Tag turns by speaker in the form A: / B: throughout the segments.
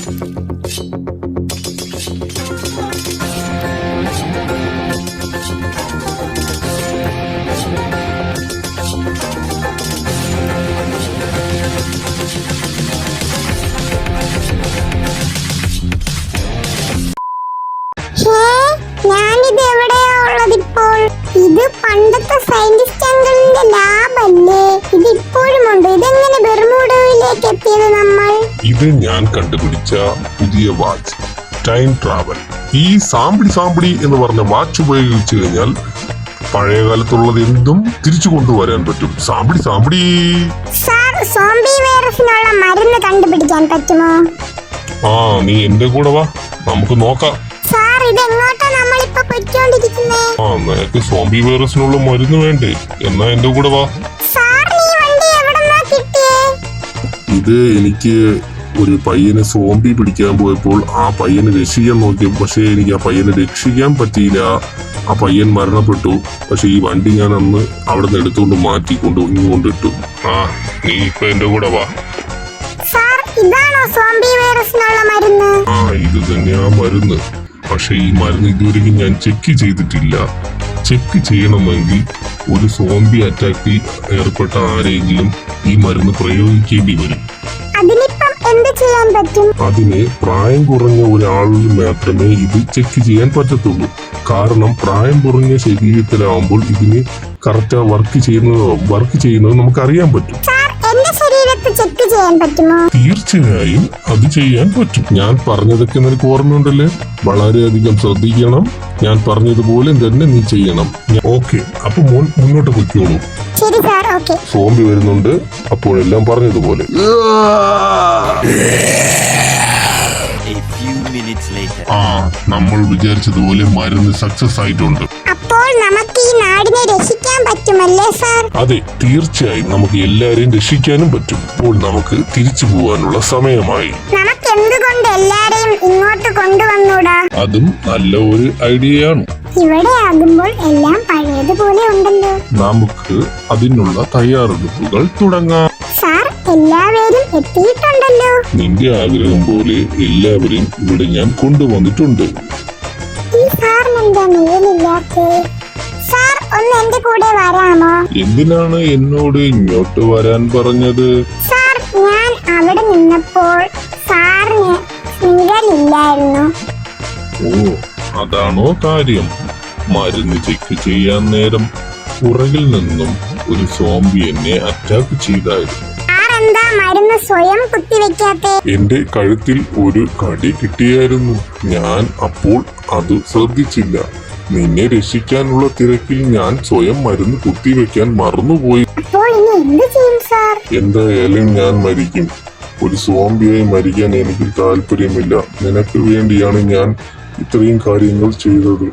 A: ഞാനിത് എവിടെയാ ഉള്ളതിപ്പോൾ? ഇത് പണ്ടത്തെ സയന്റിസ്റ്റ് അങ്കിളിന്റെ ലാബല്ലേ? ഇത് ഇപ്പോഴും ഉണ്ട്. ഇതെങ്ങനെ ബെർമുഡയിലേക്ക് എത്തിയത് നമ്മൾ?
B: ഇത് ഞാൻ കണ്ടുപിടിച്ച പുതിയ വാച്ച്, ടൈം ട്രാവൽ. ഈ സാമ്പിടി എന്ന് പറഞ്ഞ വാച്ച് ഉപയോഗിച്ചു കഴിഞ്ഞാൽ പഴയ കാലത്തുള്ളത് എന്തും തിരിച്ചു കൊണ്ടുവരാൻ പറ്റും. സാമ്പിടി.
A: സാർ, സോംബി വൈറസിനുള്ള മരുന്ന് കണ്ടുപിടിക്കാൻ പറ്റുമോ?
B: നീ എന്റെ കൂടെ വാ, നമുക്ക് നോക്കാം.
A: സാർ, ഇതെങ്ങോട്ടാ നമ്മളിപ്പോ പോയിക്കൊണ്ടിരിക്കുന്നേ?
B: നിനക്ക് സോംബി വൈറസിനുള്ള മരുന്ന് വേണ്ടേ? എന്നാ എന്റെ കൂടെ വാ.
A: സാർ, ഈ വണ്ടി എവിടെന്നാ കിട്ടിയേ?
B: ഇത് എനിക്ക് ഒരു പയ്യന് സോംബി പിടിക്കാൻ പോയപ്പോൾ ആ പയ്യനെ രക്ഷിക്കാൻ നോക്കി. പക്ഷേ എനിക്ക് ആ പയ്യനെ രക്ഷിക്കാൻ പറ്റിയില്ല. ആ പയ്യൻ മരണപ്പെട്ടു. പക്ഷെ ഈ വണ്ടി ഞാൻ അന്ന് അവിടെ നിന്ന് എടുത്തുകൊണ്ട് മാറ്റിക്കൊണ്ട് ഇങ്ങോട്ടിട്ടു. നീ ഇപ്പൊ എന്റെ കൂടെ വാ.
A: സാർ, ഇതാണോ സോംബി വൈറസിനുള്ള മരുന്ന്?
B: ഇത് തന്നെയാ മരുന്ന്. പക്ഷെ ഈ മരുന്ന് ഇതുവരെയും ഞാൻ ചെക്ക് ചെയ്തിട്ടില്ല. ചെക്ക് ചെയ്യണമെങ്കിൽ ഒരു സോംബി അറ്റാക്കിൽ ഏർപ്പെട്ട ആരെങ്കിലും ഈ മരുന്ന് പ്രയോഗിക്കേണ്ടി വരും.
A: അതിനിപ്പം എന്ത് ചെയ്യാൻ പറ്റും?
B: അതിന് പ്രായം കുറഞ്ഞ ഒരാളിൽ മാത്രമേ ഇത് ചെക്ക് ചെയ്യാൻ പറ്റത്തുള്ളൂ. കാരണം പ്രായം കുറഞ്ഞ ശരീരത്തിലാവുമ്പോൾ ഇതിന് കറക്റ്റ് വർക്ക് ചെയ്യുന്നത് നമുക്ക് അറിയാൻ പറ്റും.
A: ചെക്ക് ചെയ്യാൻ പറ്റുമോ?
B: തീർച്ചയായും അത് ചെയ്യാൻ പറ്റും. ഞാൻ പറഞ്ഞതൊക്കെ നിനക്ക് ഓർമ്മയുണ്ടല്ലേ? വളരെയധികം ശ്രദ്ധിക്കണം. ഞാൻ പറഞ്ഞതുപോലെ തന്നെ നീ ചെയ്യണം. ഓക്കെ, അപ്പൊ മോൻ മുന്നോട്ട് പൊയ്ക്കോളൂ.
A: ശരി സാർ. ഓക്കെ.
B: സോംബി വരുന്നുണ്ട്. അപ്പോഴെല്ലാം പറഞ്ഞതുപോലെ. നമ്മൾ വിചാരിച്ചതുപോലെ മരുന്ന് സക്സസ് ആയിട്ടുണ്ട്.
A: അപ്പോൾ നമുക്ക് ഈ നാടിനെ രക്ഷിക്കാൻ പറ്റുമല്ലേ സാർ?
B: അതെ, തീർച്ചയായും നമുക്ക് എല്ലാരെയും രക്ഷിക്കാനും പറ്റും. ഇപ്പോൾ നമുക്ക് തിരിച്ചു പോകാനുള്ള സമയമായി.
A: നമുക്ക് എന്തുകൊണ്ട് എല്ലാരെയും ഇങ്ങോട്ട് കൊണ്ടുവന്നൂടാ?
B: അതും നല്ല ഒരു ഐഡിയയാണ്.
A: ഇവിടെ ആകുമ്പോൾ എല്ലാം പഴയതുപോലെ ഉണ്ടല്ലോ.
B: നമുക്ക് അതിനുള്ള തയ്യാറെടുപ്പുകൾ തുടങ്ങാം.
A: സാർ, എല്ലാവരും എത്തിയിട്ടുണ്ടല്ലോ.
B: നിന്റെ ആഗ്രഹം പോലെ എല്ലാവരെയും ഇവിടെ ഞാൻ കൊണ്ടുവന്നിട്ടുണ്ട്.
A: ഈ സാറിന് എന്താ മേലില്ലാത്തേ? സാർ, ഒന്ന് എന്റെ കൂടെ വരാമോ?
B: എന്തിനാണ് എന്നോട് ഇങ്ങോട്ട് വരാൻ പറഞ്ഞത്?
A: സാർ, ഞാൻ അവിടെ നിന്നപ്പോൾ സാറിന് നിഴലില്ലായിരുന്നു.
B: അതാണോ കാര്യം? മരുന്ന് ചെക്ക് ചെയ്യാൻ നേരം പുറകിൽ നിന്നും ഒരു സോംബി എന്നെ അറ്റാക്ക് ചെയ്തായിരുന്നു.
A: എന്താ മരുന്ന് സ്വയം കുത്തിവെക്കാത്തെ?
B: എന്റെ കഴുത്തിൽ ഒരു കടി കിട്ടിയായിരുന്നു. ഞാൻ അപ്പോൾ അത് ശ്രദ്ധിച്ചില്ല. നിന്നെ രക്ഷിക്കാനുള്ള തിരക്കിൽ ഞാൻ സ്വയം മരുന്ന് കുത്തിവെക്കാൻ മറന്നുപോയി.
A: അപ്പോൾ ഇനി എന്ത് ചെയ്യും സാർ?
B: എന്തായാലും ഞാൻ മരിക്കും. ഒരു സോംബിയായി മരിക്കാൻ എനിക്ക് താല്പര്യമില്ല. നിനക്ക് വേണ്ടിയാണ് ഞാൻ ഇത്രയും കാര്യങ്ങൾ ചെയ്തത്.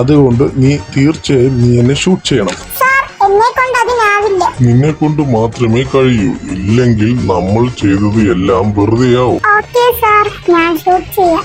B: അതുകൊണ്ട് നീ തീർച്ചയായും എന്നെ ഷൂട്ട് ചെയ്യണം. നിന്നെ കൊണ്ട് മാത്രമേ കഴിയൂ. ഇല്ലെങ്കിൽ നമ്മൾ ചെയ്തത് എല്ലാം വെറുതെയാവും.
A: ഓക്കേ സാർ, ഞാൻ ഷൂട്ട് ചെയ്യാം.